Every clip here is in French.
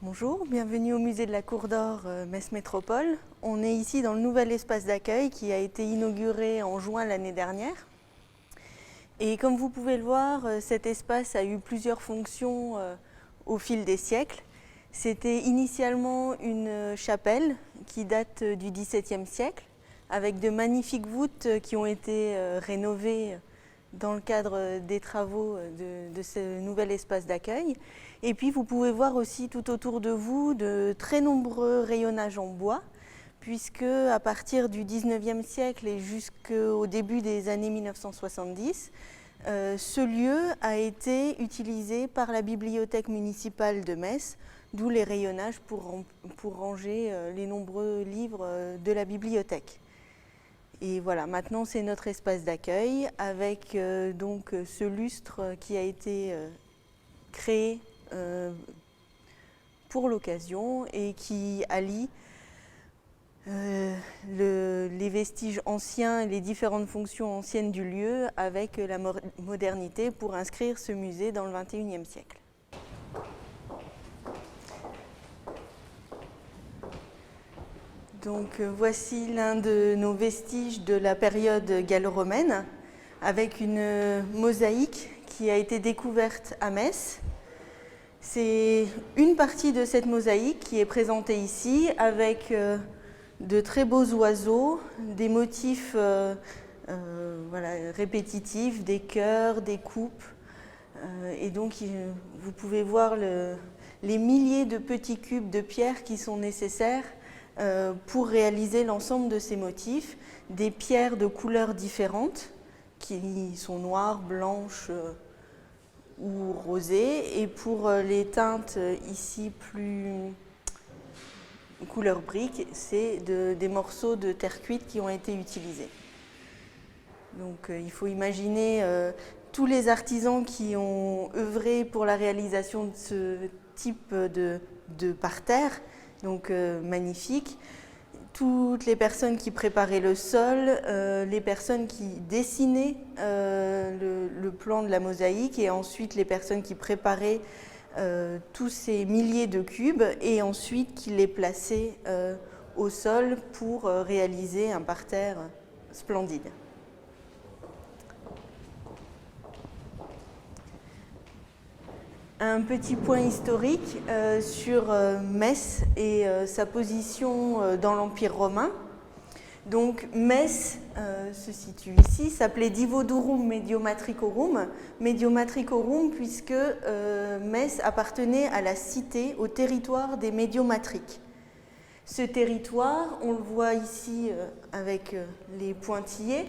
Bonjour, bienvenue au musée de la Cour d'Or Metz Métropole. On est ici dans le nouvel espace d'accueil qui a été inauguré en juin l'année dernière. Et comme vous pouvez le voir, cet espace a eu plusieurs fonctions au fil des siècles. C'était initialement une chapelle qui date du XVIIe siècle, avec de magnifiques voûtes qui ont été rénovées dans le cadre des travaux de ce nouvel espace d'accueil. Et puis vous pouvez voir aussi tout autour de vous de très nombreux rayonnages en bois, puisque à partir du XIXe siècle et jusqu'au début des années 1970, ce lieu a été utilisé par la bibliothèque municipale de Metz, d'où les rayonnages pour ranger les nombreux livres de la bibliothèque. Et voilà, maintenant c'est notre espace d'accueil avec donc ce lustre qui a été créé pour l'occasion et qui allie les vestiges anciens et les différentes fonctions anciennes du lieu avec la modernité pour inscrire ce musée dans le XXIe siècle. Donc voici l'un de nos vestiges de la période gallo-romaine avec une mosaïque qui a été découverte à Metz. C'est une partie de cette mosaïque qui est présentée ici avec de très beaux oiseaux, des motifs répétitifs, des cœurs, des coupes. Et donc vous pouvez voir les milliers de petits cubes de pierre qui sont nécessaires pour réaliser l'ensemble de ces motifs, des pierres de couleurs différentes qui sont noires, blanches ou rosées, et pour les teintes ici plus couleur brique, c'est des morceaux de terre cuite qui ont été utilisés. Donc il faut imaginer tous les artisans qui ont œuvré pour la réalisation de ce type de parterre, donc magnifique. Toutes les personnes qui préparaient le sol, les personnes qui dessinaient le plan de la mosaïque et ensuite les personnes qui préparaient tous ces milliers de cubes et ensuite qui les plaçaient au sol pour réaliser un parterre splendide. Un petit point historique sur Metz et sa position dans l'Empire romain. Donc Metz se situe ici, s'appelait Divodurum Mediomatricorum. Mediomatricorum puisque Metz appartenait à la cité, au territoire des Médiomatriques. Ce territoire, on le voit ici avec les pointillés,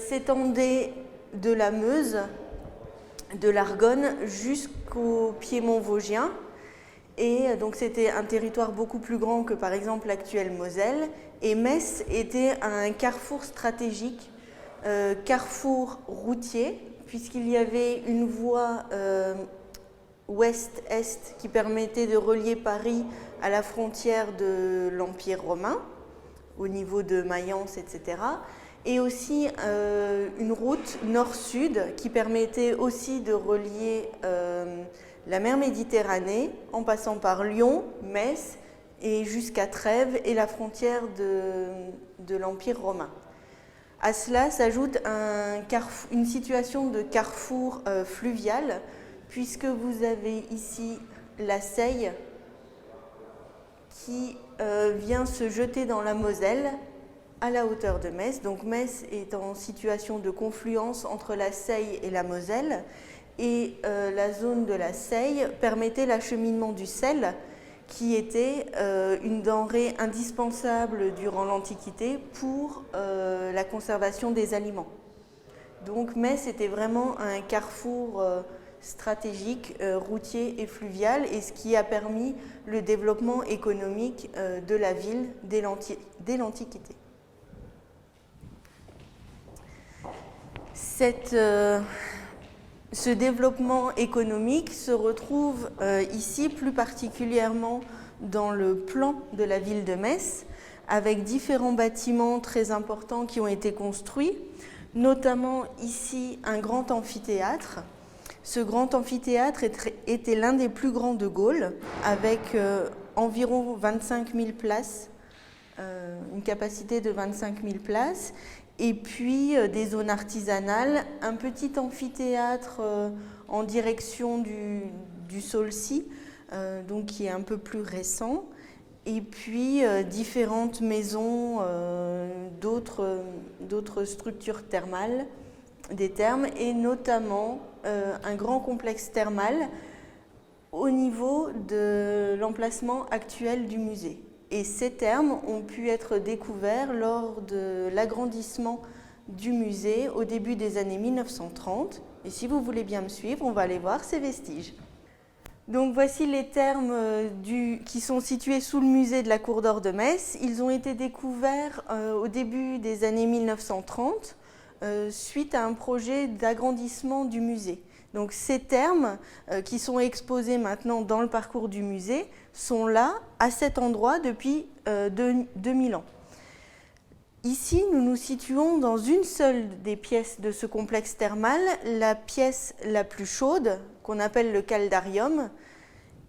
s'étendait de la Meuse, de l'Argonne jusqu'au Piémont vosgien. Et donc c'était un territoire beaucoup plus grand que par exemple l'actuelle Moselle. Et Metz était un carrefour stratégique, carrefour routier, puisqu'il y avait une voie ouest-est qui permettait de relier Paris à la frontière de l'Empire romain, au niveau de Mayence, etc. Et aussi une route nord-sud qui permettait aussi de relier la mer Méditerranée en passant par Lyon, Metz et jusqu'à Trèves et la frontière de l'Empire romain. À cela s'ajoute une situation de carrefour fluvial puisque vous avez ici la Seille qui vient se jeter dans la Moselle à la hauteur de Metz. Donc Metz est en situation de confluence entre la Seille et la Moselle et la zone de la Seille permettait l'acheminement du sel qui était une denrée indispensable durant l'Antiquité pour la conservation des aliments. Donc Metz était vraiment un carrefour stratégique, routier et fluvial, et ce qui a permis le développement économique de la ville dès l'Antiquité. Ce développement économique se retrouve ici plus particulièrement dans le plan de la ville de Metz, avec différents bâtiments très importants qui ont été construits, notamment ici un grand amphithéâtre Ce grand amphithéâtre était l'un des plus grands de Gaulle, avec environ 25 000 places, une capacité de 25 000 places, et puis des zones artisanales, un petit amphithéâtre en direction du Saulcy, donc qui est un peu plus récent, et puis différentes maisons, d'autres structures thermales, des thermes, et notamment un grand complexe thermal au niveau de l'emplacement actuel du musée. Et ces thermes ont pu être découverts lors de l'agrandissement du musée au début des années 1930. Et si vous voulez bien me suivre, on va aller voir ces vestiges. Donc voici les thermes qui sont situés sous le musée de la Cour d'Or de Metz. Ils ont été découverts au début des années 1930 suite à un projet d'agrandissement du musée. Donc ces thermes qui sont exposés maintenant dans le parcours du musée sont là, à cet endroit, depuis 2000 ans. Ici, nous nous situons dans une seule des pièces de ce complexe thermal, la pièce la plus chaude, qu'on appelle le caldarium.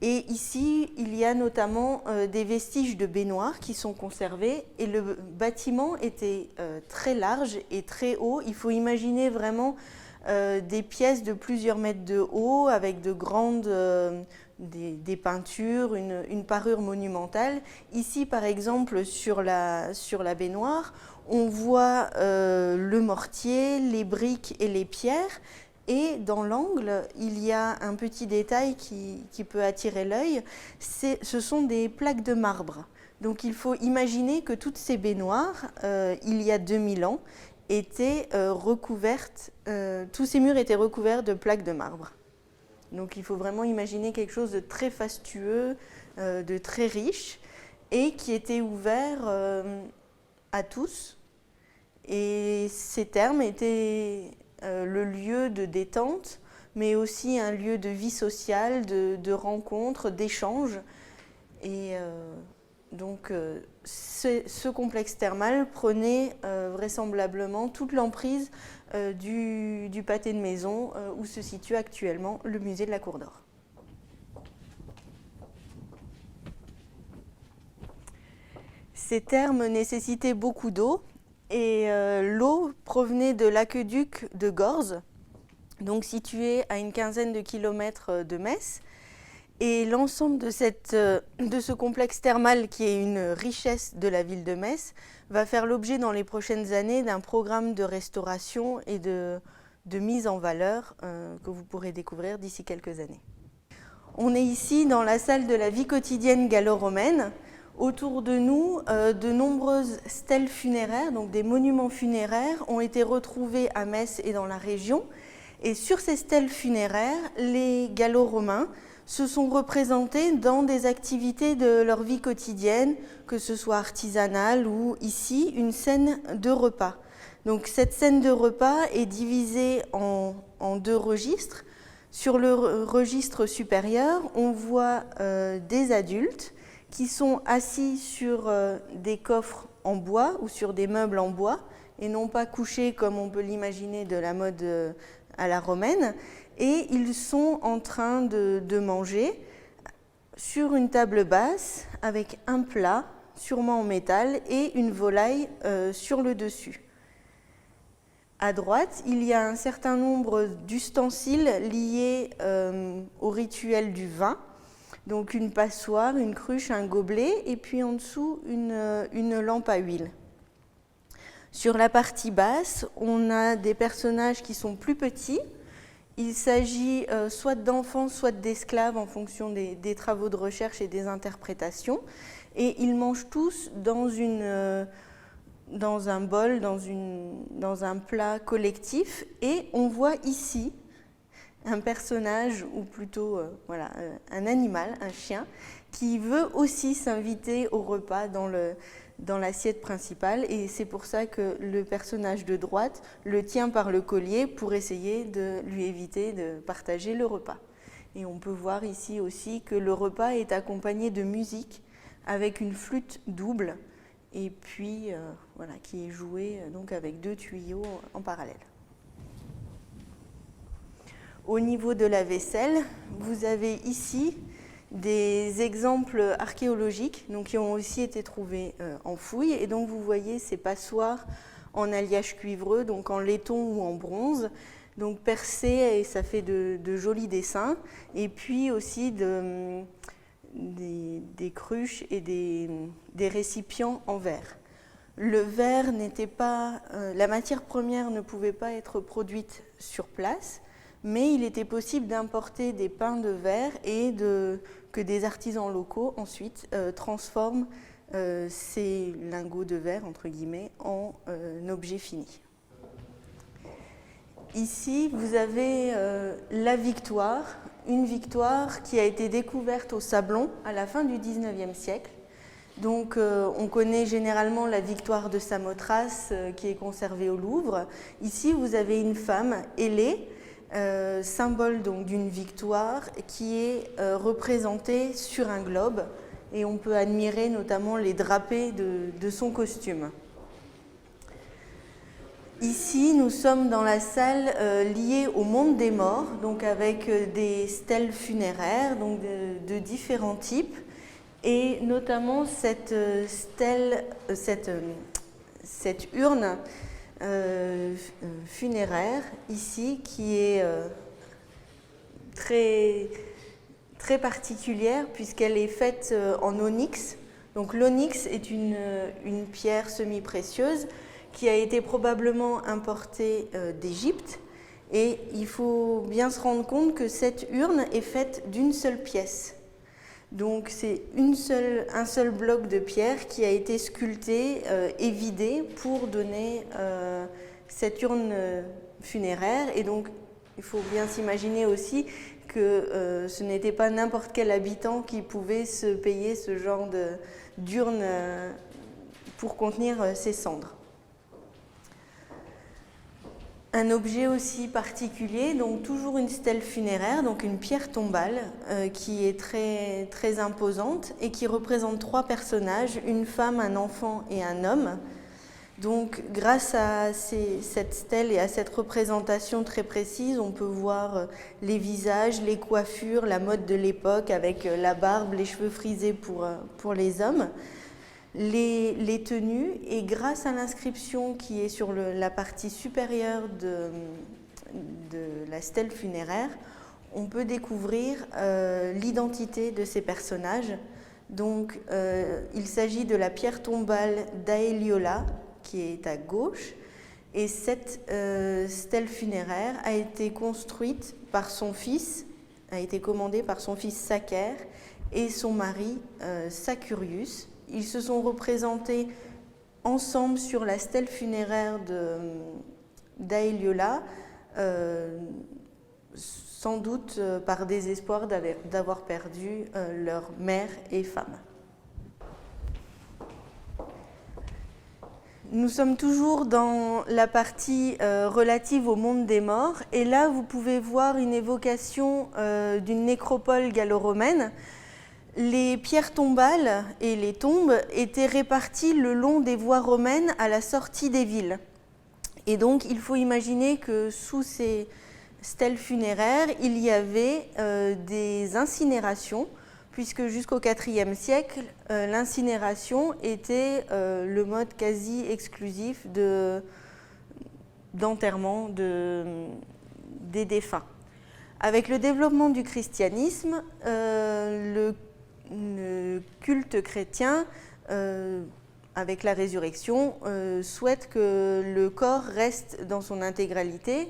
Et ici, il y a notamment des vestiges de baignoires qui sont conservés. Et le bâtiment était très large et très haut. Il faut imaginer vraiment des pièces de plusieurs mètres de haut, avec de grandes des peintures, une parure monumentale. Ici, par exemple, sur la baignoire, on voit le mortier, les briques et les pierres. Et dans l'angle, il y a un petit détail qui peut attirer l'œil, ce sont des plaques de marbre. Donc il faut imaginer que toutes ces baignoires, il y a 2000 ans, étaient recouvertes, tous ces murs étaient recouverts de plaques de marbre. Donc il faut vraiment imaginer quelque chose de très fastueux, de très riche, et qui était ouvert à tous. Et ces thermes étaient le lieu de détente, mais aussi un lieu de vie sociale, de rencontres, d'échanges. Et donc ce complexe thermal prenait vraisemblablement toute l'emprise du pâté de maison où se situe actuellement le musée de la Cour d'Or. Ces thermes nécessitaient beaucoup d'eau. Et l'eau provenait de l'aqueduc de Gorze, donc situé à une quinzaine de kilomètres de Metz. Et l'ensemble de ce complexe thermal, qui est une richesse de la ville de Metz, va faire l'objet dans les prochaines années d'un programme de restauration et de mise en valeur que vous pourrez découvrir d'ici quelques années. On est ici dans la salle de la vie quotidienne gallo-romaine. Autour de nous, de nombreuses stèles funéraires, donc des monuments funéraires, ont été retrouvés à Metz et dans la région. Et sur ces stèles funéraires, les gallo-romains se sont représentés dans des activités de leur vie quotidienne, que ce soit artisanale ou ici, une scène de repas. Donc cette scène de repas est divisée en deux registres. Sur le registre supérieur, on voit des adultes qui sont assis sur des coffres en bois ou sur des meubles en bois, et non pas couchés comme on peut l'imaginer de la mode à la romaine. Et ils sont en train de manger sur une table basse avec un plat, sûrement en métal, et une volaille sur le dessus. À droite, il y a un certain nombre d'ustensiles liés au rituel du vin. Donc une passoire, une cruche, un gobelet, et puis en dessous une lampe à huile. Sur la partie basse, on a des personnages qui sont plus petits. Il s'agit soit d'enfants, soit d'esclaves en fonction des travaux de recherche et des interprétations. Et ils mangent tous dans un bol, dans un plat collectif. Et on voit ici un personnage, ou plutôt un animal, un chien, qui veut aussi s'inviter au repas dans l'assiette principale. Et c'est pour ça que le personnage de droite le tient par le collier pour essayer de lui éviter de partager le repas. Et on peut voir ici aussi que le repas est accompagné de musique avec une flûte double, et puis qui est jouée donc avec deux tuyaux en parallèle. Au niveau de la vaisselle, vous avez ici des exemples archéologiques donc, qui ont aussi été trouvés en fouille. Et donc vous voyez ces passoires en alliage cuivreux, donc en laiton ou en bronze, donc percées, et ça fait de jolis dessins. Et puis aussi des cruches et des récipients en verre. Le verre n'était pas, la matière première ne pouvait pas être produite sur place, mais il était possible d'importer des pains de verre et que des artisans locaux ensuite transforment ces lingots de verre entre guillemets en objets finis. Ici, vous avez la victoire, une victoire qui a été découverte au Sablon à la fin du XIXe siècle. Donc, on connaît généralement la victoire de Samothrace qui est conservée au Louvre. Ici, vous avez une femme ailée, symbole donc d'une victoire qui est représentée sur un globe, et on peut admirer notamment les drapés de son costume. Ici, nous sommes dans la salle liée au monde des morts, donc avec des stèles funéraires donc de différents types. Et notamment cette urne funéraire ici qui est très, très particulière puisqu'elle est faite en onyx. Donc l'onyx est une pierre semi-précieuse qui a été probablement importée d'Égypte. Et il faut bien se rendre compte que cette urne est faite d'une seule pièce. Donc c'est un seul bloc de pierre qui a été sculpté et vidé pour donner cette urne funéraire. Et donc il faut bien s'imaginer aussi que ce n'était pas n'importe quel habitant qui pouvait se payer ce genre d'urne pour contenir ses cendres. Un objet aussi particulier, donc toujours une stèle funéraire, donc une pierre tombale qui est très, très imposante et qui représente 3 personnages, une femme, un enfant et un homme. Donc grâce à cette stèle et à cette représentation très précise, on peut voir les visages, les coiffures, la mode de l'époque avec la barbe, les cheveux frisés pour les hommes. Les tenues, et grâce à l'inscription qui est sur la partie supérieure de la stèle funéraire, on peut découvrir l'identité de ces personnages. Donc, il s'agit de la pierre tombale d'Aeliola, qui est à gauche, et cette stèle funéraire a été construite par son fils, a été commandée par son fils Sacer et son mari Sacurius. Ils se sont représentés ensemble sur la stèle funéraire d'Aeliola, sans doute par désespoir d'avoir perdu leur mère et femme. Nous sommes toujours dans la partie relative au monde des morts, et là vous pouvez voir une évocation d'une nécropole gallo-romaine. Les pierres tombales et les tombes étaient réparties le long des voies romaines à la sortie des villes. Et donc, il faut imaginer que sous ces stèles funéraires, il y avait des incinérations, puisque jusqu'au IVe siècle, l'incinération était le mode quasi exclusif d'enterrement des défunts. Avec le développement du christianisme, le culte chrétien, avec la résurrection, souhaite que le corps reste dans son intégralité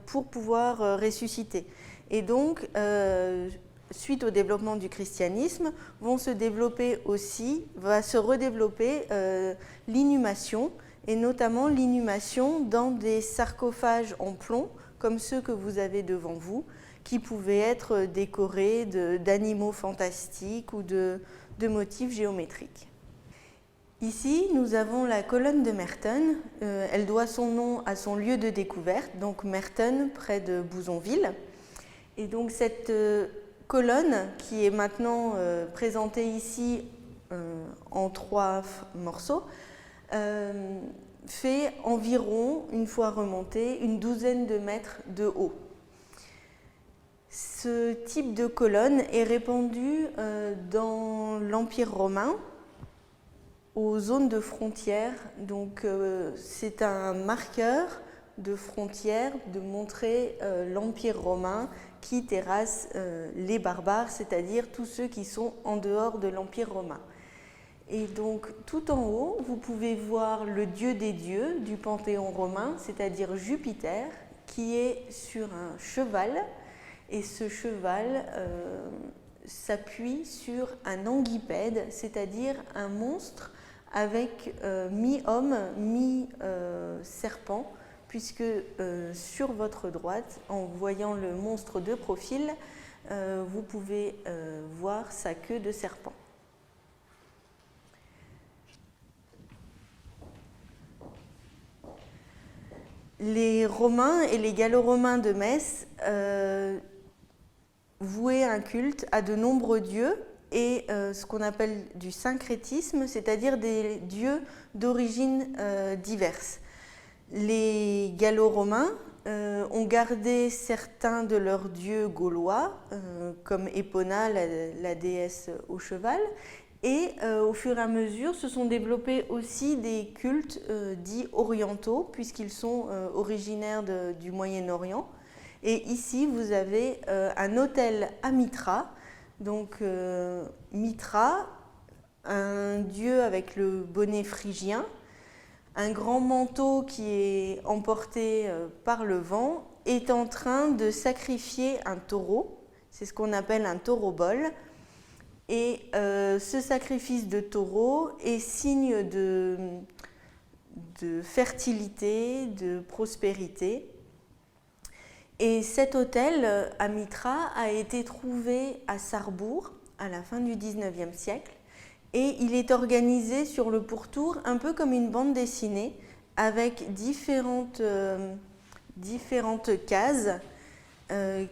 pour pouvoir ressusciter. Et donc, suite au développement du christianisme, va se redévelopper l'inhumation, et notamment l'inhumation dans des sarcophages en plomb, comme ceux que vous avez devant vous, qui pouvaient être décorés d'animaux fantastiques ou de motifs géométriques. Ici, nous avons la colonne de Merton. Elle doit son nom à son lieu de découverte, donc Merton, près de Bouzonville. Et donc cette colonne, qui est maintenant présentée ici en 3 morceaux, fait environ, une fois remontée, une douzaine de mètres de haut. Ce type de colonne est répandu dans l'Empire romain, aux zones de frontières. Donc c'est un marqueur de frontières de montrer l'Empire romain qui terrasse les barbares, c'est-à-dire tous ceux qui sont en dehors de l'Empire romain. Et donc tout en haut, vous pouvez voir le dieu des dieux du panthéon romain, c'est-à-dire Jupiter, qui est sur un cheval. Et ce cheval s'appuie sur un anguipède, c'est-à-dire un monstre avec mi-homme, mi-serpent, puisque sur votre droite, en voyant le monstre de profil, vous pouvez voir sa queue de serpent. Les Romains et les Gallo-Romains de Metz vouaient un culte à de nombreux dieux et ce qu'on appelle du syncrétisme, c'est-à-dire des dieux d'origines diverses. Les Gallo-Romains ont gardé certains de leurs dieux gaulois, comme Epona, la déesse au cheval, et au fur et à mesure se sont développés aussi des cultes dits orientaux, puisqu'ils sont originaires du Moyen-Orient. Et ici, vous avez un autel à Mithra. Donc Mithra, un dieu avec le bonnet phrygien, un grand manteau qui est emporté par le vent, est en train de sacrifier un taureau. C'est ce qu'on appelle un taureau-bol. Et ce sacrifice de taureau est signe de fertilité, de prospérité. Et cet autel à Mithra a été trouvé à Sarrebourg à la fin du XIXe siècle. Et il est organisé sur le pourtour un peu comme une bande dessinée avec différentes cases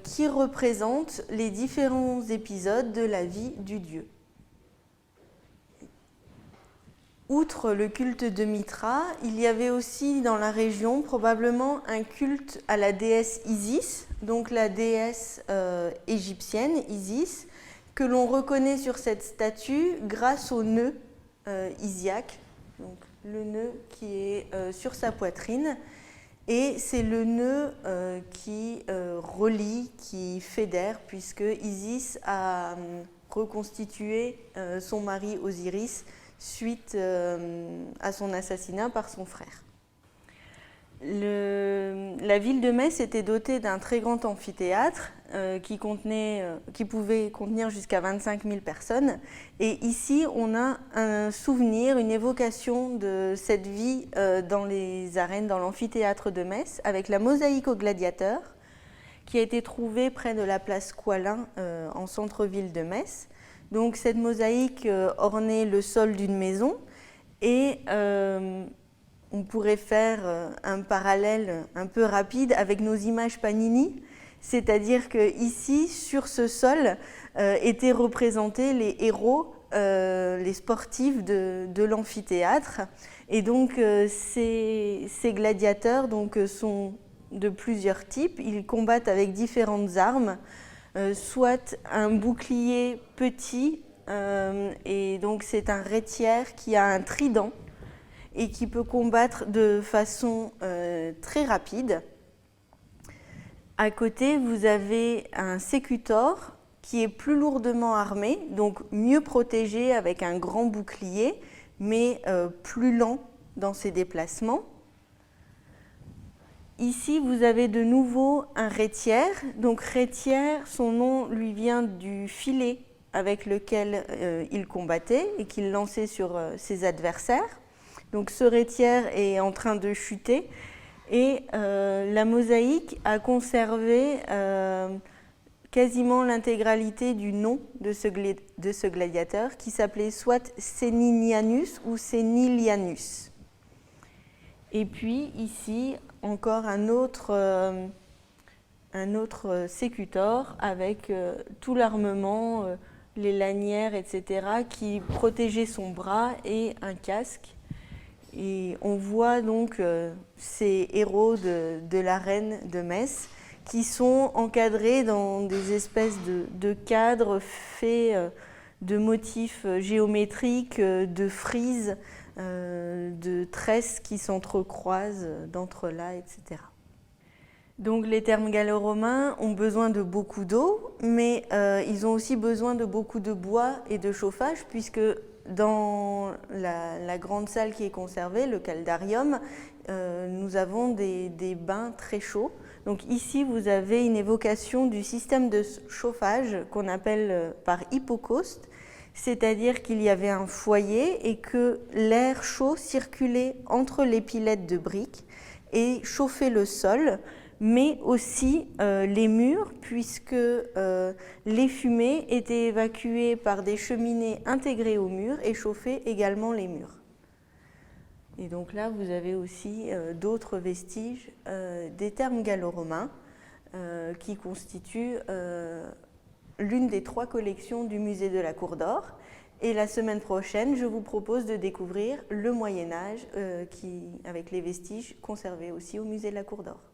qui représentent les différents épisodes de la vie du dieu. Outre le culte de Mithra, il y avait aussi dans la région probablement un culte à la déesse Isis, donc la déesse égyptienne Isis, que l'on reconnaît sur cette statue grâce au nœud isiaque, donc le nœud qui est sur sa poitrine. Et c'est le nœud qui relie, qui fédère, puisque Isis a reconstitué son mari Osiris suite à son assassinat par son frère. La ville de Metz était dotée d'un très grand amphithéâtre qui pouvait contenir jusqu'à 25 000 personnes. Et ici, on a un souvenir, une évocation de cette vie dans les arènes, dans l'amphithéâtre de Metz, avec la mosaïque aux gladiateurs, qui a été trouvée près de la place Coislin, en centre-ville de Metz. Donc cette mosaïque ornait le sol d'une maison et on pourrait faire un parallèle un peu rapide avec nos images Panini, c'est-à-dire qu'ici, sur ce sol, étaient représentés les héros, les sportifs de l'amphithéâtre. Et donc ces gladiateurs sont de plusieurs types, ils combattent avec différentes armes, soit un bouclier petit, et donc c'est un rétiaire qui a un trident et qui peut combattre de façon très rapide. À côté, vous avez un sécutor qui est plus lourdement armé, donc mieux protégé avec un grand bouclier, mais plus lent dans ses déplacements. Ici, vous avez de nouveau un rétiaire. Donc rétiaire, son nom lui vient du filet avec lequel il combattait et qu'il lançait sur ses adversaires. Donc ce rétiaire est en train de chuter et la mosaïque a conservé quasiment l'intégralité du nom de ce gladiateur qui s'appelait soit Seninianus ou Senilianus. Et puis ici, encore un autre sécutor avec tout l'armement, les lanières, etc., qui protégeait son bras et un casque. Et on voit donc ces héros de l'arène de Metz qui sont encadrés dans des espèces de cadres faits de motifs géométriques, de frises, de tresses qui s'entrecroisent, d'entrelacs, etc. Donc les thermes gallo-romains ont besoin de beaucoup d'eau, mais ils ont aussi besoin de beaucoup de bois et de chauffage, puisque dans la grande salle qui est conservée, le caldarium, nous avons des bains très chauds. Donc ici, vous avez une évocation du système de chauffage qu'on appelle par hypocauste, c'est-à-dire qu'il y avait un foyer et que l'air chaud circulait entre les pilettes de briques et chauffait le sol, mais aussi les murs, puisque les fumées étaient évacuées par des cheminées intégrées aux murs et chauffaient également les murs. Et donc là, vous avez aussi d'autres vestiges des thermes gallo-romains qui constituent l'une des 3 collections du musée de la Cour d'Or. Et la semaine prochaine, je vous propose de découvrir le Moyen-Âge avec les vestiges conservés aussi au musée de la Cour d'Or.